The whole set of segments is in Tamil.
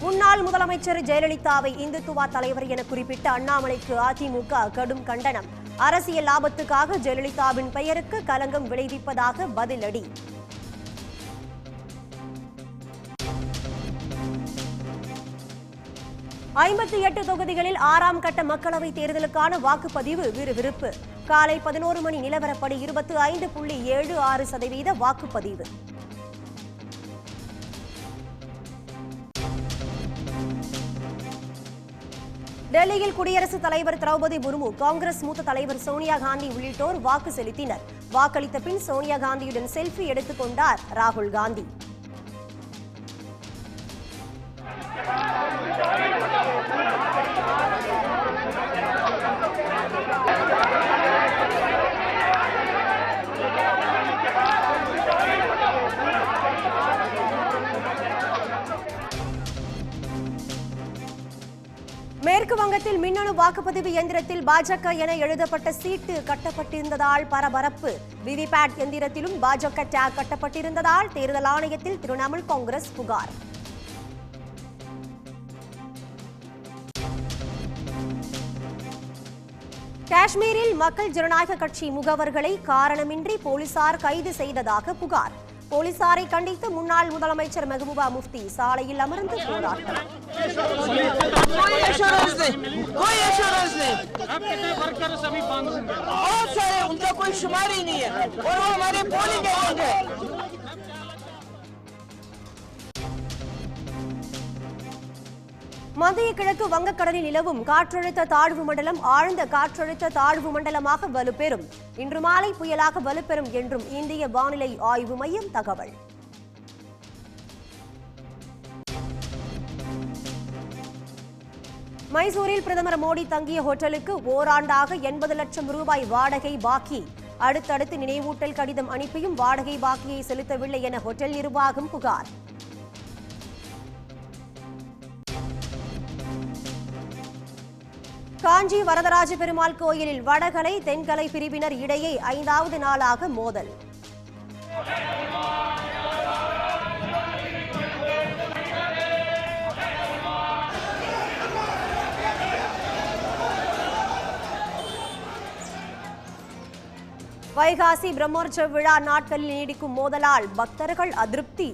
முன்னாள் முதலமைச்சர் ஜெயலலிதாவை இந்துத்துவா தலைவர் என குறிப்பிட்ட அண்ணாமலைக்கு அதிமுக கடும் கண்டனம். அரசியல் லாபத்துக்காக ஜெயலலிதாவின் பெயருக்கு கலங்கம் விளைவிப்பதாக பதிலடி. ஐம்பத்தி 8 தொகுதிகளில் 6ஆம் கட்ட மக்களவைத் தேர்தலுக்கான வாக்குப்பதிவு விறுவிறுப்பு. காலை 11 மணி நிலவரப்படி 25.76% வாக்குப்பதிவு. டெல்லியில் குடியரசுத் தலைவர் திரௌபதி முர்மு, காங்கிரஸ் மூத்த தலைவர் சோனியா காந்தி உள்ளிட்டோர் வாக்கு செலுத்தினர். வாக்களித்த பின் சோனியா காந்தியுடன் செல்ஃபி எடுத்துக் கொண்டார் ராகுல் காந்தி. மேற்கு வங்கத்தில் மின்னணு வாக்குப்பதிவு எந்திரத்தில் பாஜக என எழுதப்பட்ட சீட்டு கட்டப்பட்டிருந்ததால் பரபரப்பு. விவிபேட் எந்திரத்திலும் பாஜக டேக் கட்டப்பட்டிருந்ததால் தேர்தல் ஆணையத்தில் திரிணாமுல் காங்கிரஸ் புகார். காஷ்மீரில் மக்கள் ஜனநாயக கட்சி முகவர்களை காரணமின்றி போலீசார் கைது செய்ததாக புகார். போலீசாரை கண்டித்து முன்னாள் முதலமைச்சர் மெஹபூபா முஃப்தி சாலையில் அமர்ந்து போராட்டம். மத்திய கிழக்கு வங்கக்கடலில் நிலவும் காற்றழுத்த தாழ்வு மண்டலம் ஆழ்ந்த காற்றழுத்த தாழ்வு மண்டலமாக வலுப்பெறும். இன்று மாலை புயலாக வலுப்பெறும் என்றும் இந்திய வானிலை ஆய்வு மையம் தகவல். மைசூரில் பிரதமர் மோடி தங்கிய ஹோட்டலுக்கு ஓராண்டாக 80 லட்சம் ரூபாய் வாடகை பாக்கி. அடுத்தடுத்து நினைவூட்டல் கடிதம் அனுப்பியும் வாடகை பாக்கியை செலுத்தவில்லை என ஹோட்டல் நிர்வாகம் புகார். காஞ்சி வரதராஜ பெருமாள் கோயிலில் வடகலை தென்கலை பிரிவினர் இடையே 5வது நாளாக மோதல். வைகாசி பிரம்மோற்சவ விழா நாட்களில் நீடிக்கும் மோதலால் பக்தர்கள் அதிருப்தி.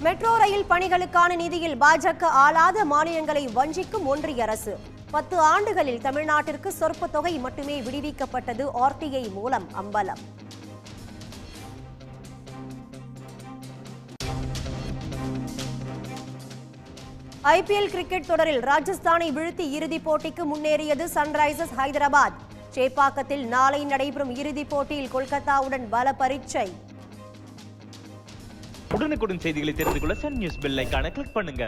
மெட்ரோ ரயில் பணிகளுக்கான நிதியில் பாஜக ஆளாத மாநிலங்களை வஞ்சிக்கும் ஒன்றிய அரசு. 10 ஆண்டுகளில் தமிழ்நாட்டிற்கு சொற்ப தொகை மட்டுமே விடுவிக்கப்பட்டது ஆர்டிஐ மூலம் அம்பலம். ஐபிஎல் கிரிக்கெட் தொடரில் ராஜஸ்தானை வீழ்த்தி இறுதிப் போட்டிக்கு முன்னேறியது சன்ரைசர்ஸ் ஹைதராபாத். சேப்பாக்கத்தில் நாளை நடைபெறும் இறுதிப் போட்டியில் கொல்கத்தாவுடன் பல பரீட்சை. உடனுக்குடன் செய்திகளை தெரிந்து கொள்ள சன் நியூஸ் பெல் ஐகானை கிளிக் பண்ணுங்க.